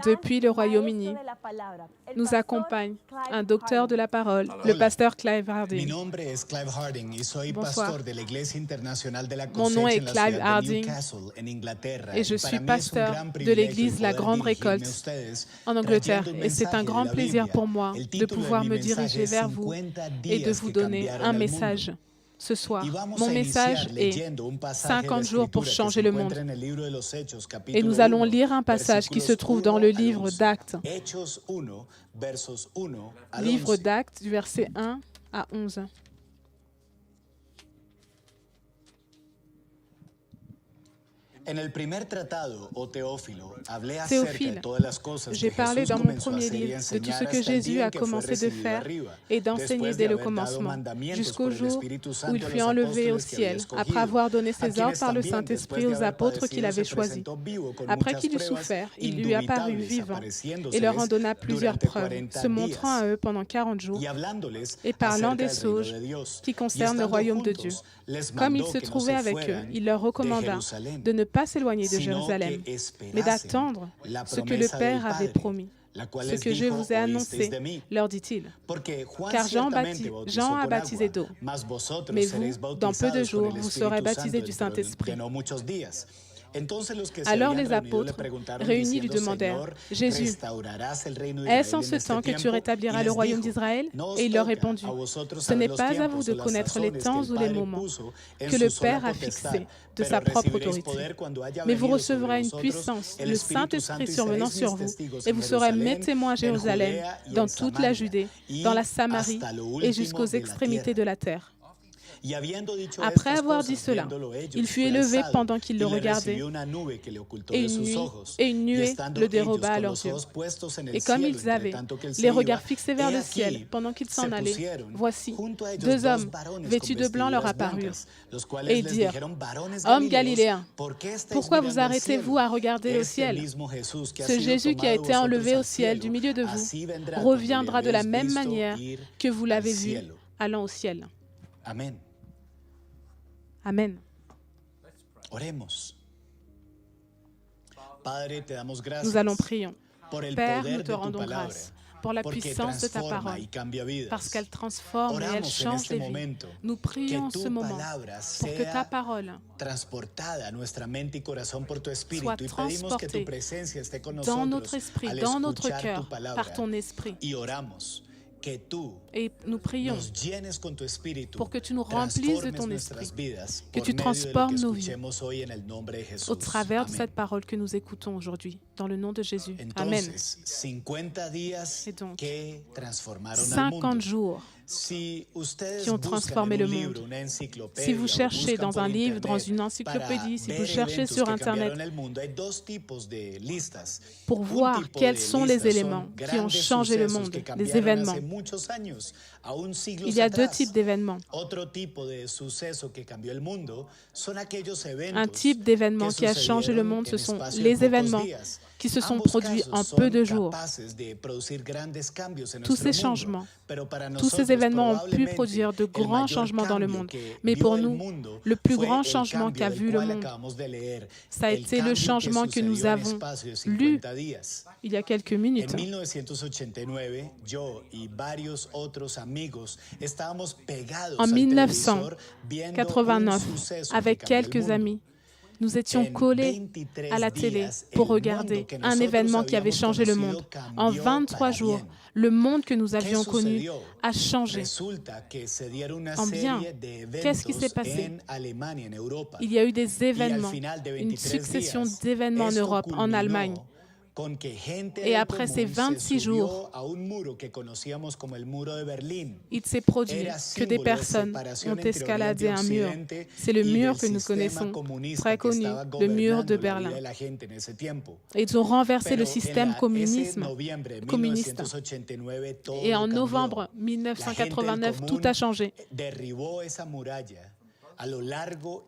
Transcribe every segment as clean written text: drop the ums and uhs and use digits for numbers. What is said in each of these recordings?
Depuis le Royaume-Uni, nous accompagne un docteur de la parole, le pasteur Clive Harding. Bonsoir. Mon nom est Clive Harding et je suis pasteur de l'église La Grande Récolte en Angleterre. Et c'est un grand plaisir pour moi de pouvoir me diriger vers vous et de vous donner un message. Ce soir, mon message est 50 jours pour changer le monde. Et nous allons lire un passage qui se trouve dans le livre d'Actes. Livre d'Actes, du verset 1 à 11. Théophile, j'ai parlé dans mon premier livre de tout ce que Jésus a commencé de faire et d'enseigner dès le commencement, jusqu'au jour où il fut enlevé au ciel, après avoir donné ses ordres par le Saint-Esprit aux apôtres qu'il avait choisis. Après qu'il eut souffert, il lui apparut vivant et leur en donna plusieurs preuves, se montrant à eux pendant 40 jours et parlant des choses qui concernent le royaume de Dieu. Comme il se trouvait avec eux, il leur recommanda de ne pas s'éloigner de Jérusalem, mais d'attendre ce que le Père avait promis. Ce que je vous ai annoncé, leur dit-il. Car Jean a baptisé d'eau, mais vous, dans peu de jours, vous serez baptisés du Saint-Esprit. Alors les apôtres, réunis, lui demandèrent, « Jésus, est-ce en ce temps que tu rétabliras le royaume d'Israël ?» Et il leur répondit, « Ce n'est pas à vous de connaître les temps ou les moments que le Père a fixés de sa propre autorité. Mais vous recevrez une puissance, le Saint-Esprit survenant sur vous, et vous serez mes témoins à Jérusalem, dans toute la Judée, dans la Samarie et jusqu'aux extrémités de la terre. » Après avoir dit cela, il fut élevé pendant qu'ils le regardaient, et une nuée le déroba à leurs yeux. Et comme ils avaient les regards fixés vers le ciel pendant qu'ils s'en allaient, voici, deux hommes vêtus de blanc leur apparurent. Et ils dirent, « Hommes galiléens, pourquoi vous arrêtez-vous à regarder au ciel? Ce Jésus qui a été enlevé au ciel du milieu de vous reviendra de la même manière que vous l'avez vu allant au ciel. » Amen. Amen. Nous allons prier. Père, nous te rendons grâce pour la puissance de ta parole, parce qu'elle transforme et elle change les vies. Nous prions en ce moment pour que ta parole soit transportée dans notre esprit, dans notre cœur, par ton esprit. Et nous prions pour que tu nous remplisses de ton esprit, que tu transformes nos vies au travers de cette parole que nous écoutons aujourd'hui, dans le nom de Jésus. Amen. Et donc, 50 jours qui ont transformé le monde. Si vous cherchez dans un livre, dans une encyclopédie, si vous cherchez sur Internet, pour voir quels sont les éléments qui ont changé le monde, les événements, il y a deux types d'événements. Un type d'événement qui a changé le monde, ce sont les événements qui se sont produits en peu de jours. Tous ces changements, tous ces événements ont pu produire de grands changements dans le monde. Mais pour nous, le plus grand changement qu'a vu le monde, ça a été le changement que nous avons lu il y a quelques minutes. En 1989, avec quelques amis, nous étions collés à la télé pour regarder un événement qui avait changé le monde. En 23 jours, le monde que nous avions connu a changé. En bien, qu'est-ce qui s'est passé? Il y a eu des événements, une succession d'événements en Europe, en Allemagne. Et après ces 26 jours, il s'est produit que des personnes ont escaladé un mur. C'est le mur que nous connaissons, très connu, le mur de Berlin. Et ils ont renversé le système communiste. Et en novembre 1989, tout a changé.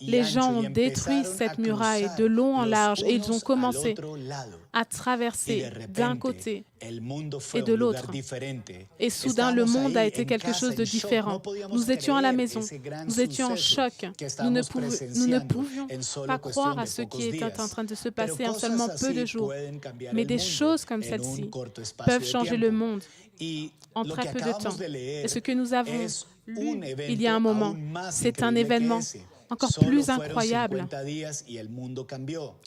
Les gens ont détruit cette muraille de long en large et ils ont commencé a traversé d'un côté et de l'autre. Et soudain, le monde a été quelque chose de différent. Nous étions à la maison, nous étions en choc. Nous ne pouvions pas croire à ce qui était en train de se passer en seulement peu de jours. Mais des choses comme celle-ci peuvent changer le monde en très peu de temps. Et ce que nous avons lu il y a un moment, c'est un événement encore plus incroyable.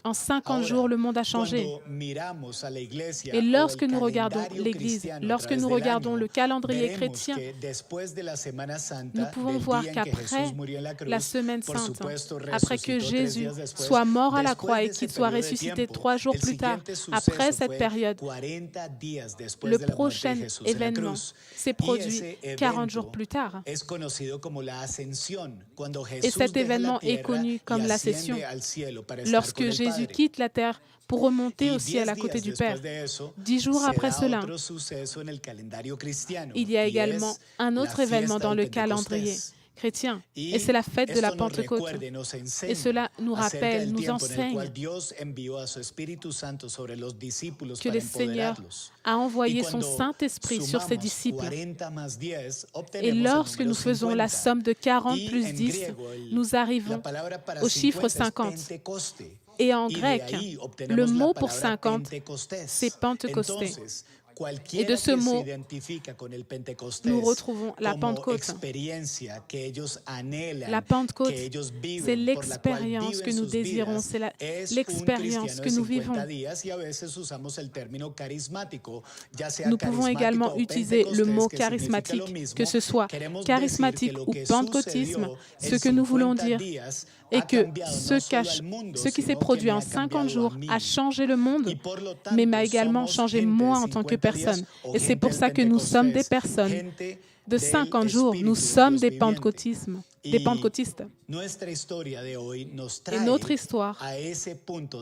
En 50 jours, le monde a changé. Et lorsque nous regardons l'Église, lorsque nous regardons le calendrier chrétien, nous pouvons voir qu'après la Semaine Sainte, après que Jésus soit mort à la croix et qu'il soit ressuscité 3 jours plus tard, après cette période, le prochain événement s'est produit 40 jours plus tard. Et cet événement est connu comme l'ascension, lorsque Jésus quitte la terre pour remonter au ciel à côté du Père. 10 jours après cela, il y a également un autre événement dans le calendrier chrétien, et c'est la fête de la Pentecôte. Et cela nous rappelle, nous enseigne que le Seigneur a envoyé son Saint-Esprit sur ses disciples. Et lorsque nous faisons la somme de 40 plus 10, nous arrivons au chiffre 50. Et en grec, le mot pour 50, c'est Pentecosté. Et de ce mot, nous retrouvons la Pentecôte. La Pentecôte, c'est l'expérience que nous désirons, c'est l'expérience que nous vivons. Nous pouvons également utiliser le mot charismatique, que ce soit charismatique ou pentecôtisme. Ce que nous voulons dire est que ce qui s'est produit en 50 jours a changé le monde, mais m'a également changé moi en tant que personne. Et c'est pour ça que nous sommes des personnes de 50 jours. Nous sommes des pentecôtistes. Et notre histoire,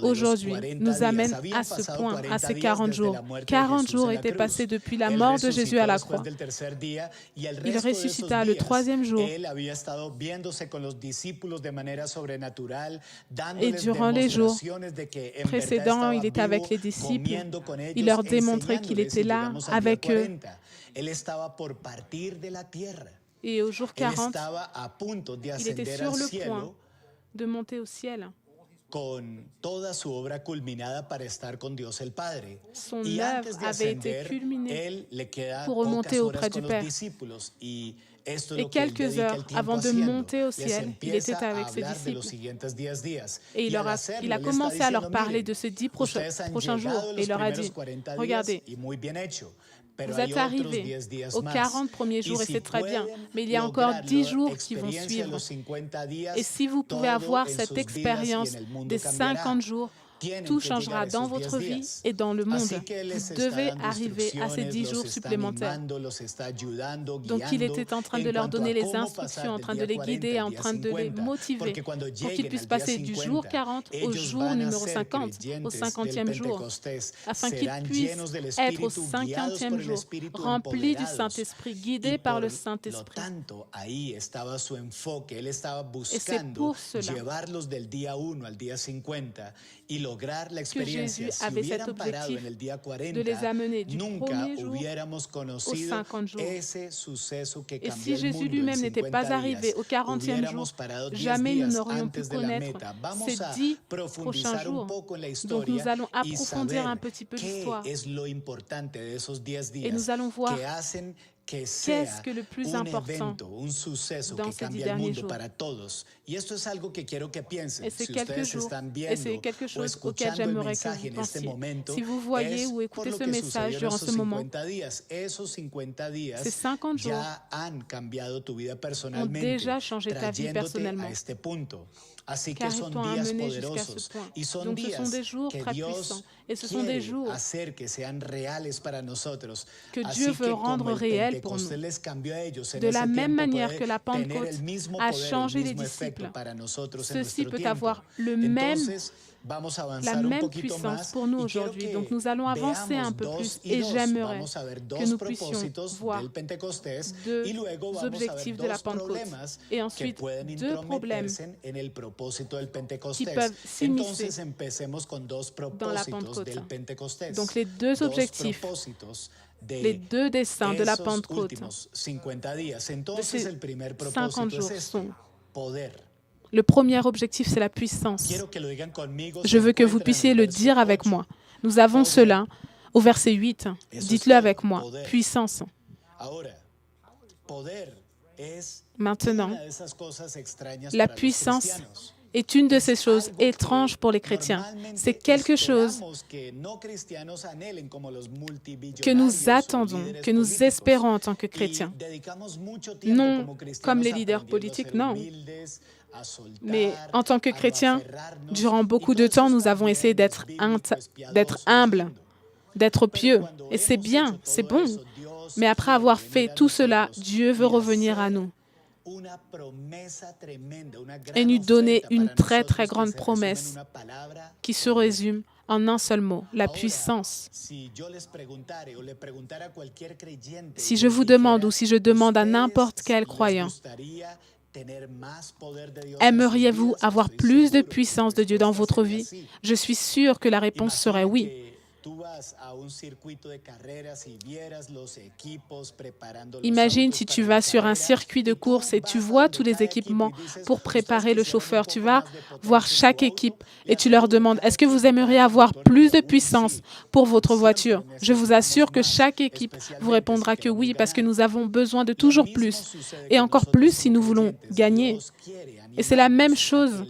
aujourd'hui, nous amène à ce point, à ces 40 jours. 40 jours étaient passés depuis la mort de Jésus à la croix. Il ressuscita le 3e jour. Et durant les jours précédents, il était avec les disciples. Il leur démontrait qu'il était là avec eux. Et au jour 40, il était sur le point de monter au ciel. Son œuvre avait été culminée pour remonter auprès du Père. Et quelques heures avant de monter au ciel, il était avec ses disciples. Et il a commencé à leur parler de ces 10 prochains jours. Et il leur a dit, regardez, vous êtes arrivés aux 40 premiers jours et c'est très bien, mais il y a encore 10 jours qui vont suivre. Et si vous pouvez avoir cette expérience des 50 jours, tout changera dans votre vie et dans le monde. Vous devez arriver à ces 10 jours supplémentaires. Donc, il était en train de leur donner les instructions, en train de les guider, en train de les motiver pour qu'ils puissent passer du jour 40 au jour numéro 50, au 50e jour, afin qu'ils puissent être au 50e jour, remplis du Saint-Esprit, guidés par le Saint-Esprit. Et c'est pour cela que Jésus avait cet objectif de les amener du premier jour aux 50 jours. Et si Jésus lui-même n'était pas arrivé au 40e jour, jamais nous n'aurions pu connaître ces 10 prochains jours. Donc nous allons approfondir un petit peu l'histoire. Et nous allons voir qu'est-ce que le plus important dans ces 10 derniers jours. Et c'est quelque chose auquel j'aimerais que vous pensiez. Si vous voyez ou écoutez ce message durant ce moment, ces 50 jours ont déjà changé ta vie personnellement, car ils t'ont amené jusqu'à ce point. Donc ce sont des jours très puissants et ce sont des jours que Dieu veut rendre réels pour nous. De la même manière que la Pentecôte a changé les disciples, ceci peut avoir le même la même puissance pour nous aujourd'hui. Donc nous allons avancer un peu plus et j'aimerais que nous puissions voir deux objectifs de la Pentecôte et ensuite deux problèmes qui peuvent s'immiscer dans la Pentecôte. Donc les deux objectifs, les deux desseins de la Pentecôte de ces 50 jours sont: le premier objectif, c'est la puissance. Je veux que vous puissiez le dire avec moi. Nous avons cela au verset 8. Dites-le avec moi. Puissance. Maintenant, la puissance est une de ces choses étranges pour les chrétiens. C'est quelque chose que nous attendons, que nous espérons en tant que chrétiens. Non comme les leaders politiques, non. Mais en tant que chrétiens, durant beaucoup de temps, nous avons essayé d'être humbles, d'être pieux. Et c'est bien, c'est bon. Mais après avoir fait tout cela, Dieu veut revenir à nous et nous donner une très, très grande promesse qui se résume en un seul mot, la puissance. Si je vous demande ou si je demande à n'importe quel croyant, aimeriez-vous avoir plus de puissance de Dieu dans votre vie? Je suis sûre que la réponse serait oui. Imagine si tu vas sur un circuit de course et tu vois tous les équipements pour préparer le chauffeur. Tu vas voir chaque équipe et tu leur demandes: est-ce que vous aimeriez avoir plus de puissance pour votre voiture? Je vous assure que chaque équipe vous répondra que oui, parce que nous avons besoin de toujours plus et encore plus si nous voulons gagner. Et c'est la même chose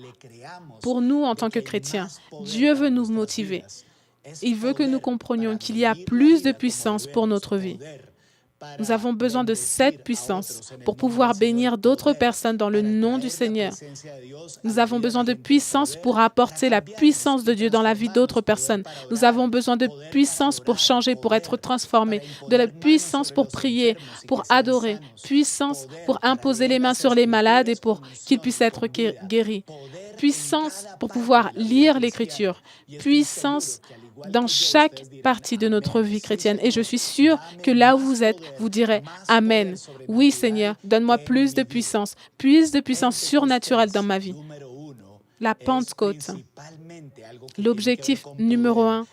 pour nous en tant que chrétiens. Dieu veut nous motiver. Il veut que nous comprenions qu'il y a plus de puissance pour notre vie. Nous avons besoin de cette puissance pour pouvoir bénir d'autres personnes dans le nom du Seigneur. Nous avons besoin de puissance pour apporter la puissance de Dieu dans la vie d'autres personnes. Nous avons besoin de puissance pour changer, pour être transformés, de la puissance pour prier, pour adorer, puissance pour imposer les mains sur les malades et pour qu'ils puissent être guéris, puissance pour pouvoir lire l'Écriture, puissance dans chaque partie de notre vie chrétienne. Et je suis sûre que là où vous êtes, vous direz « Amen ». Oui, Seigneur, donne-moi plus de puissance surnaturelle dans ma vie. La Pentecôte. L'objectif numéro 1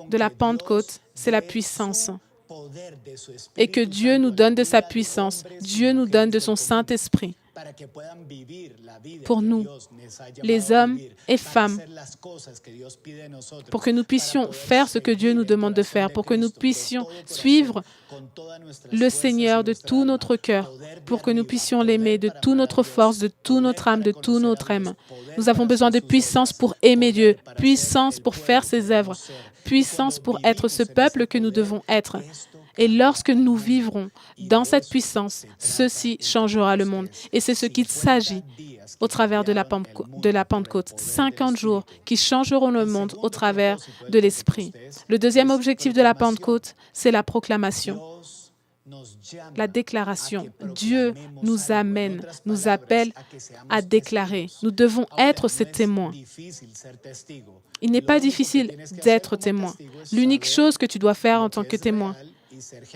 de la Pentecôte, c'est la puissance. Et que Dieu nous donne de sa puissance. Dieu nous donne de son Saint-Esprit. Pour nous, les hommes et femmes, pour que nous puissions faire ce que Dieu nous demande de faire, pour que nous puissions suivre le Seigneur de tout notre cœur, pour que nous puissions l'aimer de toute notre force, de toute notre âme, de tout notre âme. Nous avons besoin de puissance pour aimer Dieu, puissance pour faire ses œuvres, puissance pour être ce peuple que nous devons être. Et lorsque nous vivrons dans cette puissance, ceci changera le monde. Et c'est ce qu'il s'agit au travers de la Pentecôte. 50 jours qui changeront le monde au travers de l'Esprit. Le deuxième objectif de la Pentecôte, c'est la proclamation. La déclaration. Dieu nous amène, nous appelle à déclarer. Nous devons être ses témoins. Il n'est pas difficile d'être témoin. L'unique chose que tu dois faire en tant que témoin,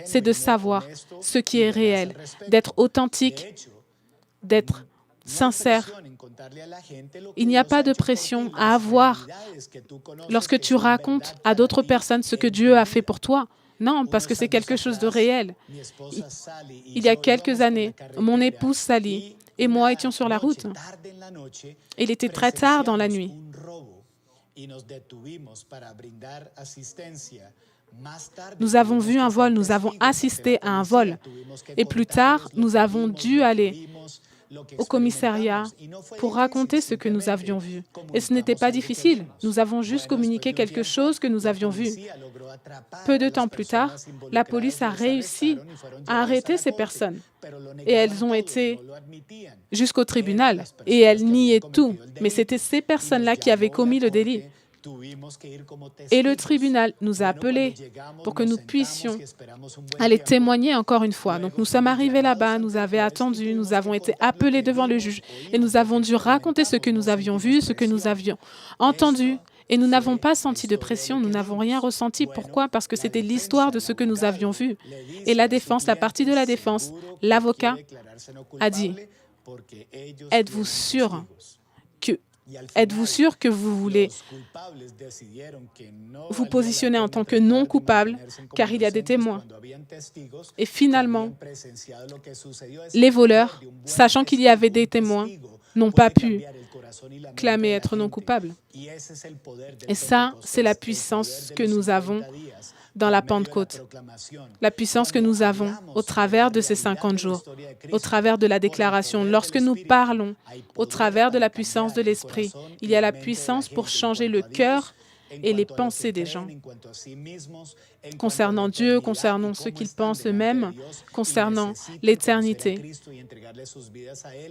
c'est de savoir ce qui est réel, d'être authentique, d'être sincère. Il n'y a pas de pression à avoir lorsque tu racontes à d'autres personnes ce que Dieu a fait pour toi. Non, parce que c'est quelque chose de réel. Il y a quelques années, mon épouse Sally et moi étions sur la route. Il était très tard dans la nuit. Nous avons vu un vol, nous avons assisté à un vol. Et plus tard, nous avons dû aller au commissariat pour raconter ce que nous avions vu. Et ce n'était pas difficile. Nous avons juste communiqué quelque chose que nous avions vu. Peu de temps plus tard, la police a réussi à arrêter ces personnes. Et elles ont été jusqu'au tribunal. Et elles niaient tout. Mais c'était ces personnes-là qui avaient commis le délit. Et le tribunal nous a appelés pour que nous puissions aller témoigner encore une fois. Donc nous sommes arrivés là-bas, nous avons attendu, nous avons été appelés devant le juge et nous avons dû raconter ce que nous avions vu, ce que nous avions entendu. Et nous n'avons pas senti de pression, nous n'avons rien ressenti. Pourquoi? Parce que c'était l'histoire de ce que nous avions vu. Et la défense, la partie de la défense, l'avocat a dit, êtes-vous sûr que vous voulez vous positionner en tant que non coupable, car il y a des témoins. Et finalement, les voleurs, sachant qu'il y avait des témoins, n'ont pas pu clamer être non coupables. Et ça, c'est la puissance que nous avons dans la Pentecôte. La puissance que nous avons au travers de ces 50 jours, au travers de la déclaration. Lorsque nous parlons au travers de la puissance de l'Esprit, il y a la puissance pour changer le cœur et les pensées des gens concernant Dieu, concernant ce qu'ils pensent eux-mêmes, concernant l'éternité.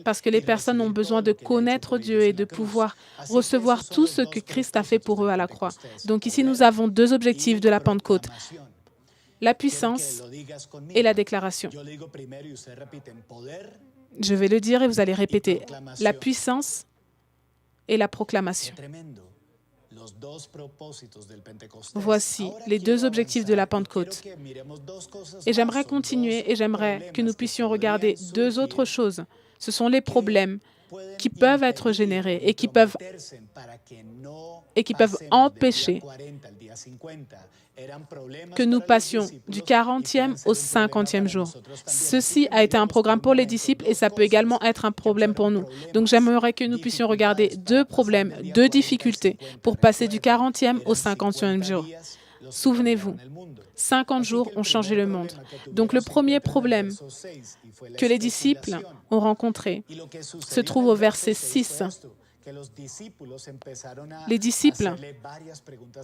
Parce que les personnes ont besoin de connaître Dieu et de pouvoir recevoir tout ce que Christ a fait pour eux à la croix. Donc ici, nous avons deux objectifs de la Pentecôte, la puissance et la déclaration. Je vais le dire et vous allez répéter, la puissance et la proclamation. Voici les deux objectifs de la Pentecôte. Et j'aimerais continuer et j'aimerais que nous puissions regarder deux autres choses. Ce sont les problèmes qui peuvent être générés et qui peuvent empêcher que nous passions du 40e au 50e jour. Ceci a été un programme pour les disciples et ça peut également être un problème pour nous. Donc j'aimerais que nous puissions regarder deux problèmes, deux difficultés pour passer du 40e au 50e jour. Souvenez-vous, 50 jours ont changé le monde. Donc le premier problème que les disciples ont rencontré se trouve au verset 6. Les disciples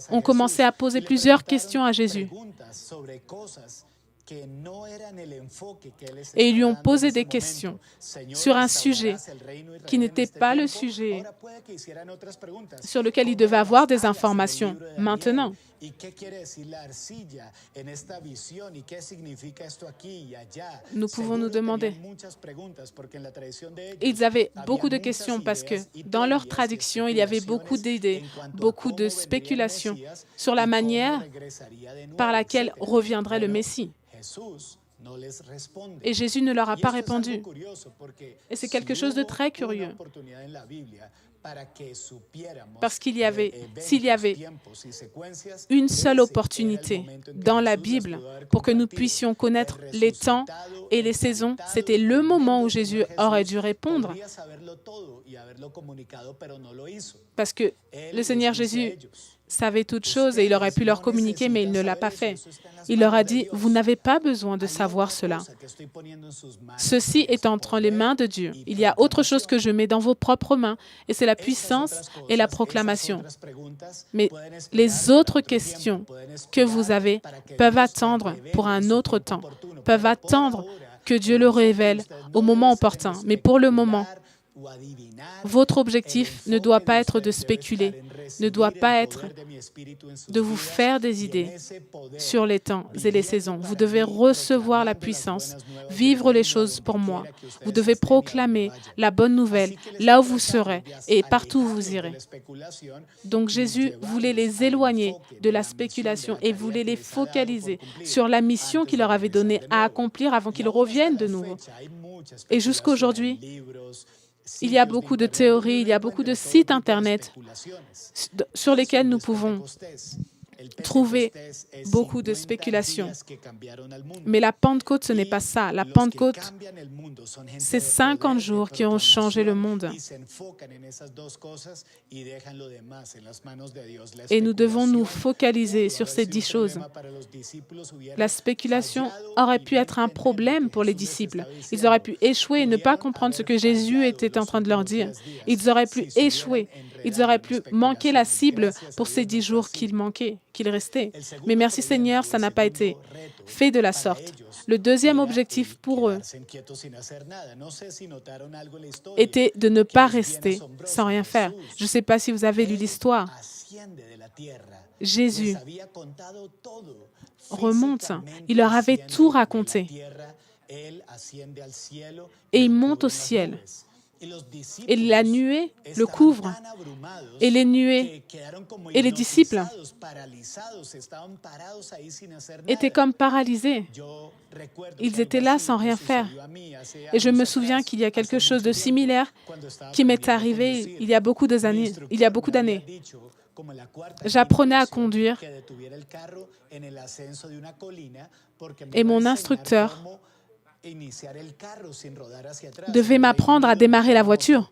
ont commencé à poser plusieurs questions à Jésus. Et ils lui ont posé des questions sur un sujet qui n'était pas le sujet sur lequel il devait avoir des informations maintenant. Nous pouvons nous demander. Ils avaient beaucoup de questions parce que dans leur traduction, il y avait beaucoup d'idées, beaucoup de spéculations sur la manière par laquelle reviendrait le Messie. Et Jésus ne leur a pas répondu. Et c'est quelque chose de très curieux. Parce s'il y avait une seule opportunité dans la Bible pour que nous puissions connaître les temps et les saisons, c'était le moment où Jésus aurait dû répondre. Parce que le Seigneur Jésus savait toutes choses et il aurait pu leur communiquer, mais il ne l'a pas fait. Il leur a dit, vous n'avez pas besoin de savoir cela. Ceci est entre les mains de Dieu. Il y a autre chose que je mets dans vos propres mains et c'est la puissance et la proclamation. Mais les autres questions que vous avez peuvent attendre pour un autre temps, peuvent attendre que Dieu le révèle au moment opportun. Mais pour le moment, votre objectif ne doit pas être de spéculer, ne doit pas être de vous faire des idées sur les temps et les saisons. Vous devez recevoir la puissance, vivre les choses pour moi. Vous devez proclamer la bonne nouvelle là où vous serez et partout où vous irez. Donc Jésus voulait les éloigner de la spéculation et voulait les focaliser sur la mission qu'il leur avait donnée à accomplir avant qu'ils reviennent de nouveau. Et jusqu'à aujourd'hui, il y a beaucoup de théories, il y a beaucoup de sites Internet sur lesquels nous pouvons trouver beaucoup de spéculations. Mais la Pentecôte, ce n'est pas ça. La Pentecôte, c'est 50 jours qui ont changé le monde. Et nous devons nous focaliser sur ces 10 choses. La spéculation aurait pu être un problème pour les disciples. Ils auraient pu échouer et ne pas comprendre ce que Jésus était en train de leur dire. Ils auraient pu échouer Ils auraient pu manquer la cible pour ces 10 jours qu'il restait. Mais merci Seigneur, ça n'a pas été fait de la sorte. Le deuxième objectif pour eux était de ne pas rester sans rien faire. Je ne sais pas si vous avez lu l'histoire. Jésus remonte, il leur avait tout raconté. Et il monte au ciel. Et la nuée le couvre. Et les nuées et les disciples étaient comme paralysés. Ils étaient là sans rien faire. Et je me souviens qu'il y a quelque chose de similaire qui m'est arrivé il y a beaucoup d'années. J'apprenais à conduire et mon instructeur devait m'apprendre à démarrer la voiture.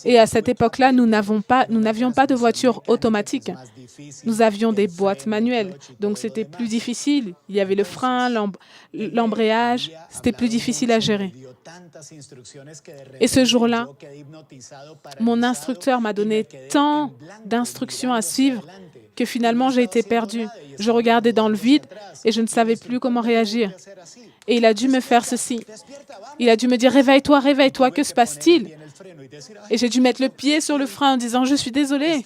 Et à cette époque-là, nous n'avions pas de voiture automatique. Nous avions des boîtes manuelles. Donc, c'était plus difficile. Il y avait le frein, l'embrayage. C'était plus difficile à gérer. Et ce jour-là, mon instructeur m'a donné tant d'instructions à suivre que finalement, j'ai été perdue. Je regardais dans le vide et je ne savais plus comment réagir. Et il a dû me faire ceci. Il a dû me dire « Réveille-toi, réveille-toi, que se passe-t-il » Et j'ai dû mettre le pied sur le frein en disant « Je suis désolée.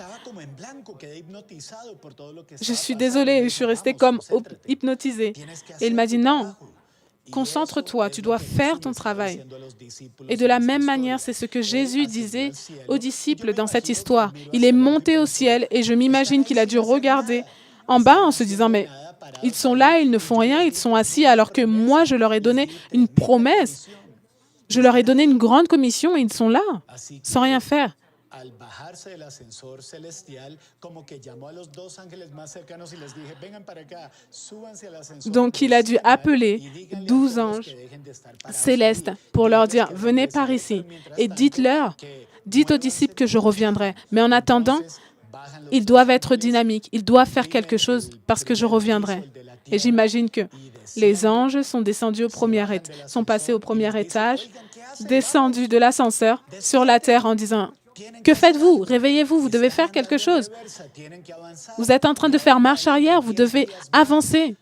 Je suis désolée. » Je suis restée comme hypnotisée. Et il m'a dit « Non, concentre-toi, tu dois faire ton travail. » Et de la même manière, c'est ce que Jésus disait aux disciples dans cette histoire. Il est monté au ciel et je m'imagine qu'il a dû regarder en bas en se disant « Mais ils sont là, ils ne font rien, ils sont assis, alors que moi, je leur ai donné une promesse. Je leur ai donné une grande commission et ils sont là, sans rien faire. » Donc, il a dû appeler 12 anges célestes pour leur dire « Venez par ici et dites aux disciples que je reviendrai. Mais en attendant, ils doivent être dynamiques, ils doivent faire quelque chose parce que je reviendrai. » Et j'imagine que les anges sont descendus sont passés au premier étage, descendus de l'ascenseur sur la terre en disant « Que faites-vous? Réveillez-vous, vous devez faire quelque chose. Vous êtes en train de faire marche arrière, vous devez avancer.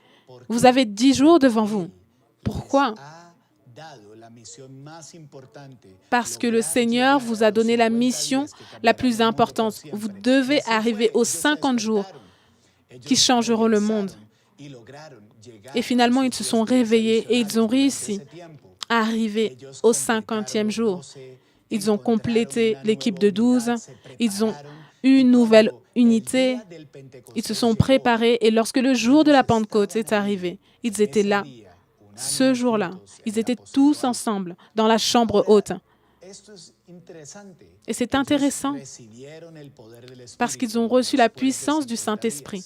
Vous avez 10 jours devant vous. » Pourquoi? Parce que le Seigneur vous a donné la mission la plus importante. Vous devez arriver aux 50 jours qui changeront le monde. Et finalement, ils se sont réveillés et ils ont réussi à arriver au 50e jour. Ils ont complété l'équipe de 12, ils ont eu une nouvelle unité, ils se sont préparés et lorsque le jour de la Pentecôte est arrivé, ils étaient là. Ce jour-là, ils étaient tous ensemble dans la chambre haute. Et c'est intéressant parce qu'ils ont reçu la puissance du Saint-Esprit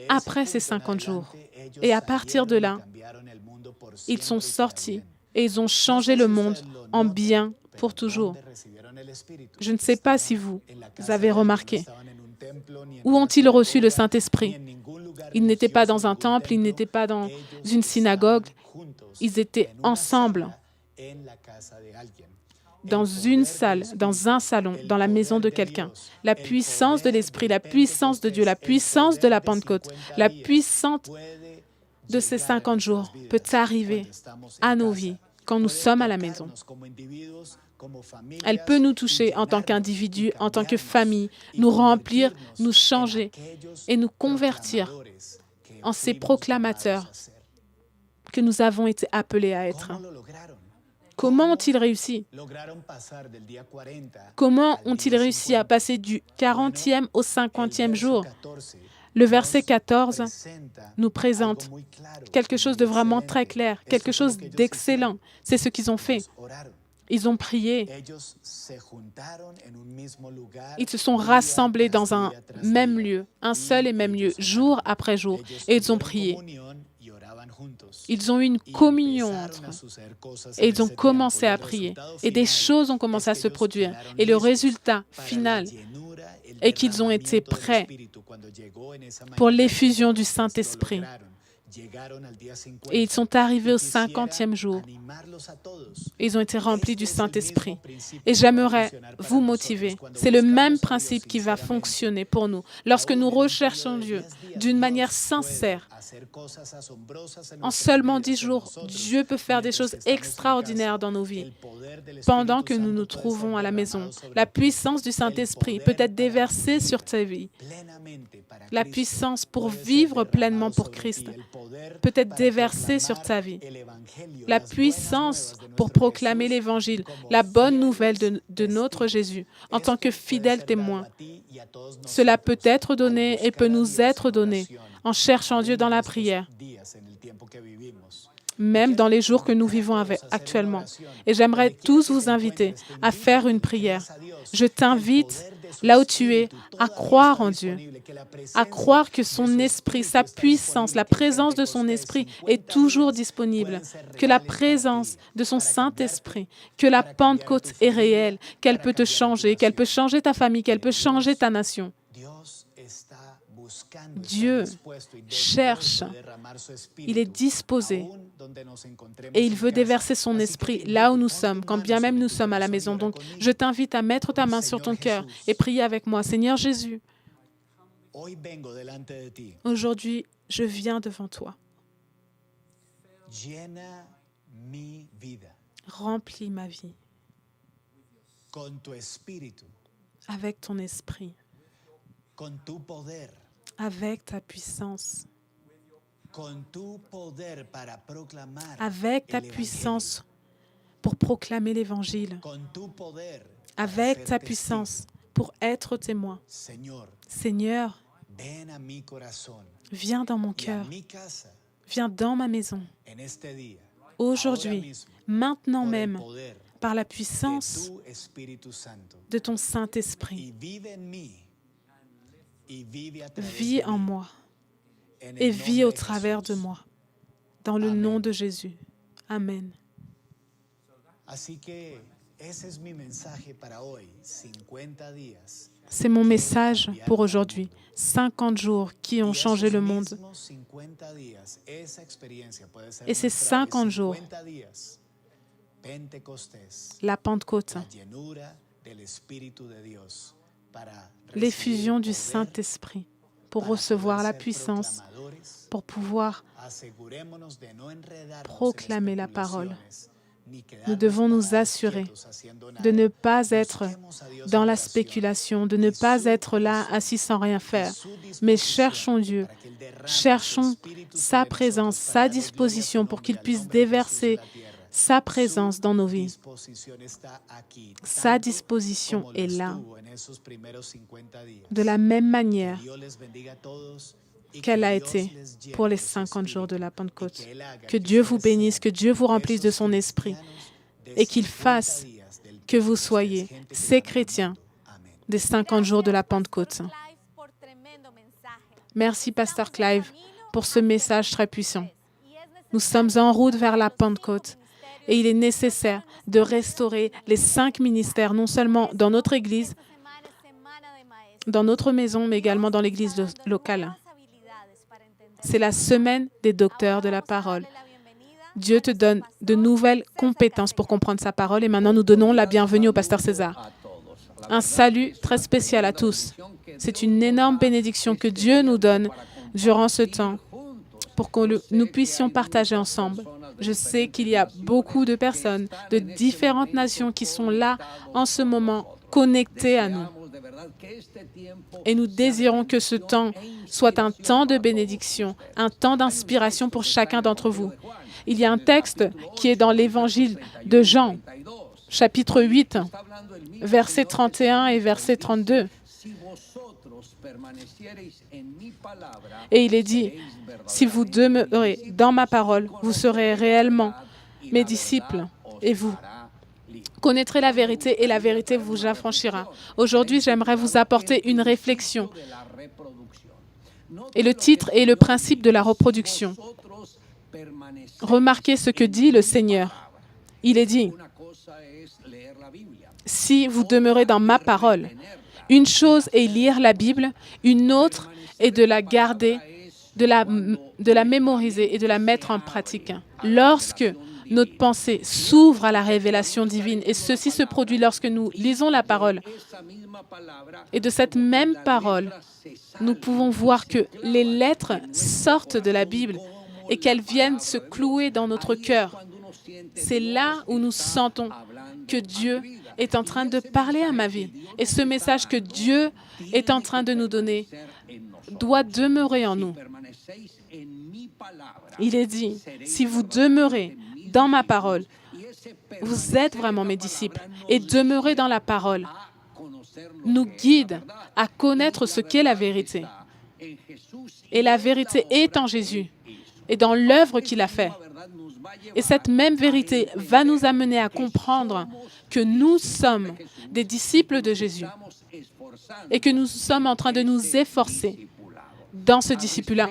après ces 50 jours. Et à partir de là, ils sont sortis et ils ont changé le monde en bien pour toujours. Je ne sais pas si vous avez remarqué. Où ont-ils reçu le Saint-Esprit? Ils n'étaient pas dans un temple, ils n'étaient pas dans une synagogue. Ils étaient ensemble, dans une salle, dans un salon, dans la maison de quelqu'un. La puissance de l'Esprit, la puissance de Dieu, la puissance de la Pentecôte, la puissance de ces 50 jours peut arriver à nos vies quand nous sommes à la maison. Elle peut nous toucher en tant qu'individu, en tant que famille, nous remplir, nous changer et nous convertir en ces proclamateurs que nous avons été appelés à être. Comment ont-ils réussi? Comment ont-ils réussi à passer du 40e au 50e jour? Le verset 14 nous présente quelque chose de vraiment très clair, quelque chose d'excellent. C'est ce qu'ils ont fait. Ils ont prié. Ils se sont rassemblés dans un même lieu, un seul et même lieu, jour après jour, et ils ont prié. Ils ont eu une communion entre eux et ils ont commencé à prier. Et des choses ont commencé à se produire. Et le résultat final est qu'ils ont été prêts pour l'effusion du Saint-Esprit. Et ils sont arrivés au 50e jour. Ils ont été remplis du Saint-Esprit. Et j'aimerais vous motiver. C'est le même principe qui va fonctionner pour nous. Lorsque nous recherchons Dieu d'une manière sincère, en seulement 10 jours, Dieu peut faire des choses extraordinaires dans nos vies. Pendant que nous nous trouvons à la maison, la puissance du Saint-Esprit peut être déversée sur ta vie. La puissance pour vivre pleinement pour Christ peut être déversée sur ta vie. La puissance pour proclamer l'Évangile, la bonne nouvelle de notre Jésus, en tant que fidèle témoin. Cela peut être donné et peut nous être donné en cherchant Dieu dans la prière, même dans les jours que nous vivons actuellement. Et j'aimerais tous vous inviter à faire une prière. Je t'invite, là où tu es, à croire en Dieu, à croire que son esprit, sa puissance, la présence de son esprit est toujours disponible, que la présence de son Saint-Esprit, que la Pentecôte est réelle, qu'elle peut te changer, qu'elle peut changer ta famille, qu'elle peut changer ta nation. Dieu cherche, il est disposé et il veut déverser son esprit là où nous sommes, quand bien même nous sommes à la maison. Donc, je t'invite à mettre ta main sur ton cœur et prier avec moi. Seigneur Jésus, aujourd'hui, je viens devant toi. Remplis ma vie avec ton esprit, avec ta puissance, avec ta puissance pour proclamer l'Évangile, avec ta puissance pour être témoin. Seigneur, viens dans mon cœur, viens dans ma maison. Aujourd'hui, maintenant même, par la puissance de ton Saint-Esprit, vis en moi et vis au travers de moi, dans le nom de Jésus. Amen. C'est mon message pour aujourd'hui. 50 jours qui ont changé le monde. Et ces 50 jours, la Pentecôte, l'effusion du Saint-Esprit pour recevoir la puissance, pour pouvoir proclamer la parole. Nous devons nous assurer de ne pas être dans la spéculation, de ne pas être là assis sans rien faire, mais cherchons Dieu, cherchons sa présence, sa disposition pour qu'il puisse déverser sa présence dans nos vies. Sa disposition est là, de la même manière qu'elle a été pour les 50 jours de la Pentecôte. Que Dieu vous bénisse, que Dieu vous remplisse de son esprit et qu'il fasse que vous soyez ces chrétiens des 50 jours de la Pentecôte. Merci, Pasteur Clive, pour ce message très puissant. Nous sommes en route vers la Pentecôte et il est nécessaire de restaurer les 5 ministères, non seulement dans notre Église, dans notre maison, mais également dans l'Église locale. C'est la semaine des docteurs de la parole. Dieu te donne de nouvelles compétences pour comprendre sa parole. Et maintenant, nous donnons la bienvenue au pasteur César. Un salut très spécial à tous. C'est une énorme bénédiction que Dieu nous donne durant ce temps pour que nous puissions partager ensemble. Je sais qu'il y a beaucoup de personnes de différentes nations qui sont là en ce moment, connectées à nous. Et nous désirons que ce temps soit un temps de bénédiction, un temps d'inspiration pour chacun d'entre vous. Il y a un texte qui est dans l'Évangile de Jean, chapitre 8, versets 31 et verset 32. Et il est dit, « Si vous demeurez dans ma parole, vous serez réellement mes disciples, et vous connaîtrez la vérité, et la vérité vous affranchira. » Aujourd'hui, j'aimerais vous apporter une réflexion. Et le titre est « Le principe de la reproduction ». Remarquez ce que dit le Seigneur. Il est dit, « Si vous demeurez dans ma parole, une chose est lire la Bible, une autre est de la garder de la mémoriser et de la mettre en pratique. Lorsque notre pensée s'ouvre à la révélation divine, et ceci se produit lorsque nous lisons la parole, et de cette même parole, nous pouvons voir que les lettres sortent de la Bible et qu'elles viennent se clouer dans notre cœur. C'est là où nous sentons que Dieu est en train de parler à ma vie. Et ce message que Dieu est en train de nous donner doit demeurer en nous. Il est dit, si vous demeurez dans ma parole, vous êtes vraiment mes disciples. Et demeurer dans la parole nous guide à connaître ce qu'est la vérité. Et la vérité est en Jésus et dans l'œuvre qu'il a faite. Et cette même vérité va nous amener à comprendre que nous sommes des disciples de Jésus et que nous sommes en train de nous efforcer dans ce disciple-là.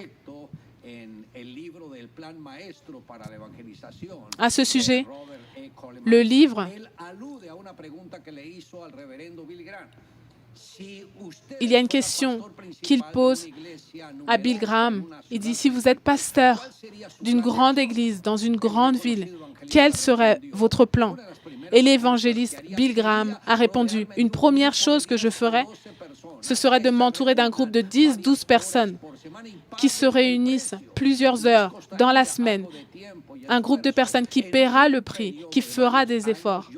À ce sujet, le livre, il y a une question qu'il pose à Bill Graham. Il dit, si vous êtes pasteur d'une grande église dans une grande ville, quel serait votre plan? Et l'évangéliste Bill Graham a répondu, une première chose que je ferais, ce serait de m'entourer d'un groupe de 10-12 personnes qui se réunissent plusieurs heures dans la semaine. Un groupe de personnes qui paiera le prix, qui fera des efforts.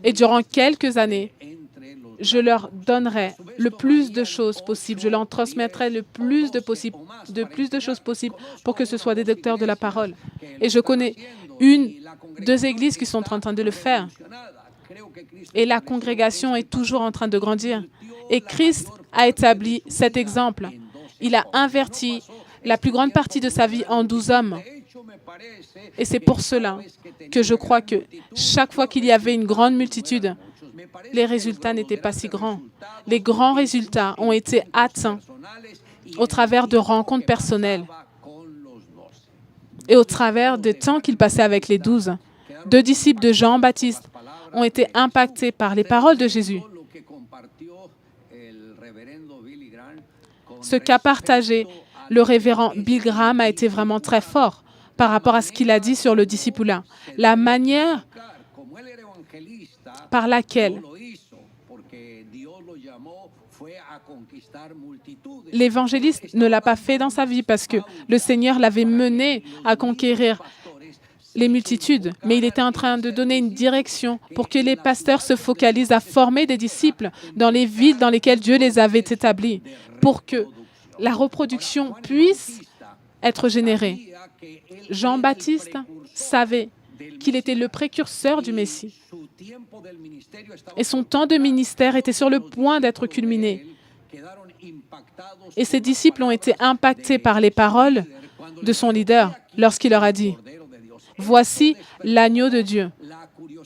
Et durant quelques années, je leur donnerai le plus de choses possibles. Je leur transmettrai le plus de choses possibles pour que ce soit des docteurs de la parole. Et je connais deux églises qui sont en train de le faire. Et la congrégation est toujours en train de grandir. Et Christ a établi cet exemple. Il a inverti la plus grande partie de sa vie en 12 hommes. Et c'est pour cela que je crois que chaque fois qu'il y avait une grande multitude, les résultats n'étaient pas si grands. Les grands résultats ont été atteints au travers de rencontres personnelles et au travers des temps qu'il passait avec les 12. 2 disciples de Jean-Baptiste ont été impactés par les paroles de Jésus. Ce qu'a partagé le révérend Bill Graham a été vraiment très fort par rapport à ce qu'il a dit sur le discipulat. La manière par laquelle l'évangéliste ne l'a pas fait dans sa vie parce que le Seigneur l'avait mené à conquérir les multitudes, mais il était en train de donner une direction pour que les pasteurs se focalisent à former des disciples dans les villes dans lesquelles Dieu les avait établis, pour que la reproduction puisse être générée. Jean-Baptiste savait qu'il était le précurseur du Messie. Et son temps de ministère était sur le point d'être culminé. Et ses disciples ont été impactés par les paroles de son leader lorsqu'il leur a dit « Voici l'agneau de Dieu ».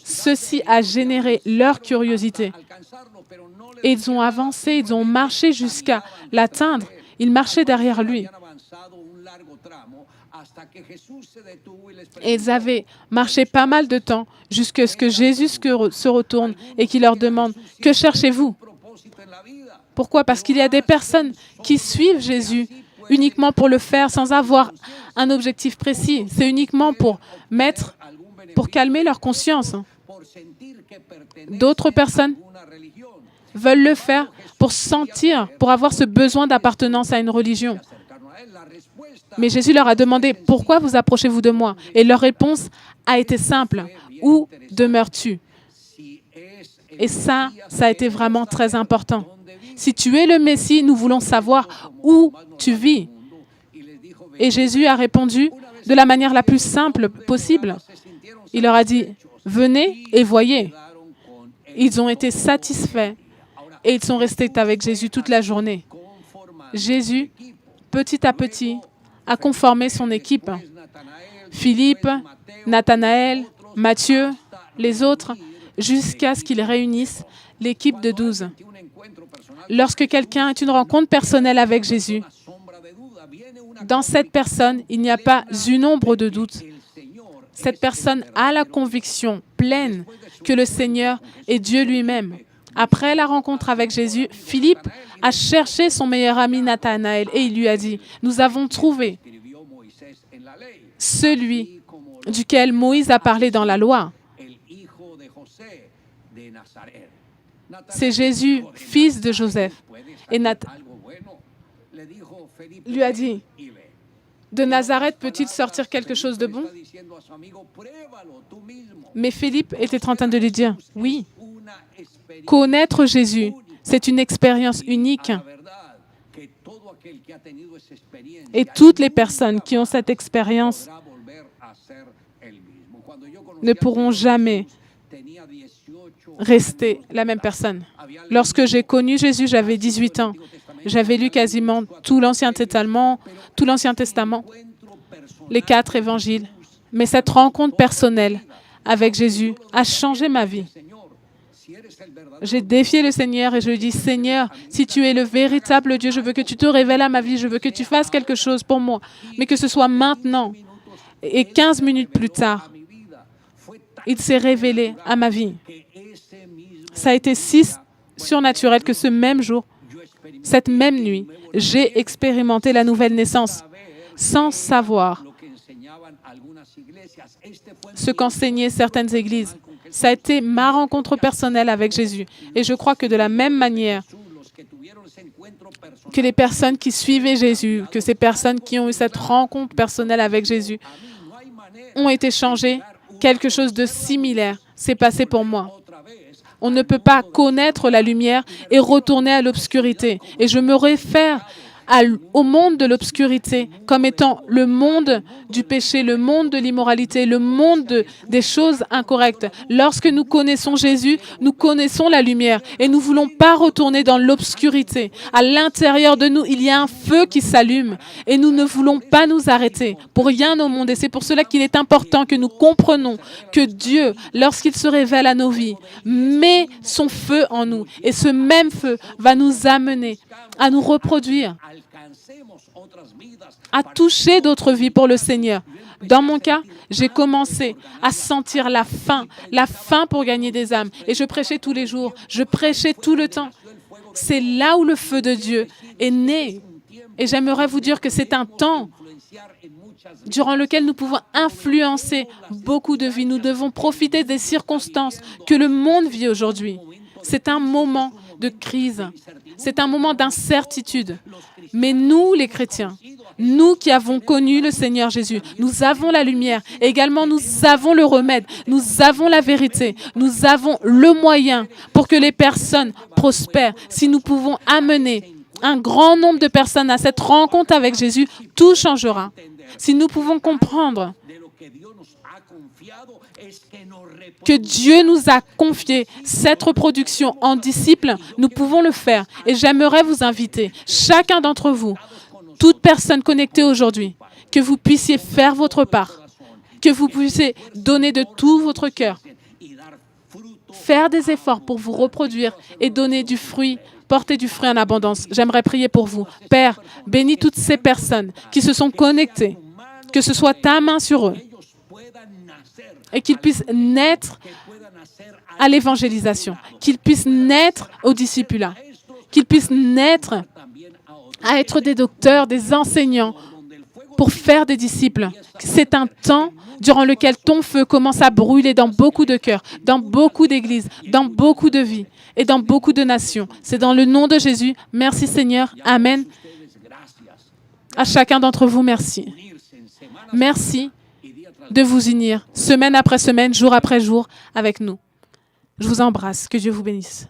Ceci a généré leur curiosité. Et ils ont avancé, ils ont marché jusqu'à l'atteindre. Ils marchaient derrière lui. Et ils avaient marché pas mal de temps jusqu'à ce que Jésus se retourne et qu'il leur demande « Que cherchez-vous » Pourquoi? Parce qu'il y a des personnes qui suivent Jésus uniquement pour le faire sans avoir un objectif précis. C'est uniquement pour calmer leur conscience. D'autres personnes veulent le faire pour avoir ce besoin d'appartenance à une religion. Mais Jésus leur a demandé, « Pourquoi vous approchez-vous de moi ?» Et leur réponse a été simple, « Où demeures-tu » Et ça a été vraiment très important. Si tu es le Messie, nous voulons savoir où tu vis. Et Jésus a répondu de la manière la plus simple possible. Il leur a dit, « Venez et voyez ». Ils ont été satisfaits et ils sont restés avec Jésus toute la journée. Jésus, petit à petit, a conformé son équipe. Philippe, Nathanaël, Matthieu, les autres, jusqu'à ce qu'ils réunissent l'équipe de 12. Lorsque quelqu'un a une rencontre personnelle avec Jésus, dans cette personne, il n'y a pas une ombre de doute. Cette personne a la conviction pleine que le Seigneur est Dieu lui-même. Après la rencontre avec Jésus, Philippe a cherché son meilleur ami Nathanaël et il lui a dit, « Nous avons trouvé celui duquel Moïse a parlé dans la loi. C'est Jésus, fils de Joseph. » Et Nathanaël lui a dit, « De Nazareth peut-il sortir quelque chose de bon ?» Mais Philippe était en train de lui dire, « Oui, connaître Jésus, c'est une expérience unique. Et toutes les personnes qui ont cette expérience ne pourront jamais rester la même personne. Lorsque j'ai connu Jésus, j'avais 18 ans. J'avais lu quasiment tout l'Ancien Testament, les 4 évangiles. Mais cette rencontre personnelle avec Jésus a changé ma vie. J'ai défié le Seigneur et je lui dis, « Seigneur, si tu es le véritable Dieu, je veux que tu te révèles à ma vie, je veux que tu fasses quelque chose pour moi, mais que ce soit maintenant. » Et 15 minutes plus tard, il s'est révélé à ma vie. Ça a été si surnaturel que ce même jour, cette même nuit, j'ai expérimenté la nouvelle naissance sans savoir ce qu'enseignaient certaines églises. Ça a été ma rencontre personnelle avec Jésus. Et je crois que de la même manière que les personnes qui suivaient Jésus, que ces personnes qui ont eu cette rencontre personnelle avec Jésus ont été changées, quelque chose de similaire s'est passé pour moi. On ne peut pas connaître la lumière et retourner à l'obscurité. Et je me réfère au monde de l'obscurité comme étant le monde du péché, le monde de l'immoralité, le monde des choses incorrectes. Lorsque nous connaissons Jésus, nous connaissons la lumière et nous ne voulons pas retourner dans l'obscurité. À l'intérieur de nous, il y a un feu qui s'allume et nous ne voulons pas nous arrêter pour rien au monde. Et c'est pour cela qu'il est important que nous comprenions que Dieu, lorsqu'il se révèle à nos vies, met son feu en nous. Et ce même feu va nous amener à nous reproduire, à toucher d'autres vies pour le Seigneur. Dans mon cas, j'ai commencé à sentir la faim pour gagner des âmes. Et je prêchais tous les jours, je prêchais tout le temps. C'est là où le feu de Dieu est né. Et j'aimerais vous dire que c'est un temps durant lequel nous pouvons influencer beaucoup de vies. Nous devons profiter des circonstances que le monde vit aujourd'hui. C'est un moment de crise. C'est un moment d'incertitude. Mais nous, les chrétiens, nous qui avons connu le Seigneur Jésus, nous avons la lumière. Et également, nous avons le remède. Nous avons la vérité. Nous avons le moyen pour que les personnes prospèrent. Si nous pouvons amener un grand nombre de personnes à cette rencontre avec Jésus, tout changera. Si nous pouvons comprendre que Dieu nous a confié cette reproduction en disciples, nous pouvons le faire. Et j'aimerais vous inviter, chacun d'entre vous, toute personne connectée aujourd'hui, que vous puissiez faire votre part, que vous puissiez donner de tout votre cœur, faire des efforts pour vous reproduire et donner du fruit, porter du fruit en abondance. J'aimerais prier pour vous. Père, bénis toutes ces personnes qui se sont connectées, que ce soit ta main sur eux, et qu'ils puissent naître à l'évangélisation, qu'ils puissent naître au discipulat, qu'ils puissent naître à être des docteurs, des enseignants, pour faire des disciples. C'est un temps durant lequel ton feu commence à brûler dans beaucoup de cœurs, dans beaucoup d'églises, dans beaucoup de vies et dans beaucoup de nations. C'est dans le nom de Jésus. Merci Seigneur. Amen. À chacun d'entre vous, merci. Merci de vous unir semaine après semaine, jour après jour avec nous. Je vous embrasse. Que Dieu vous bénisse.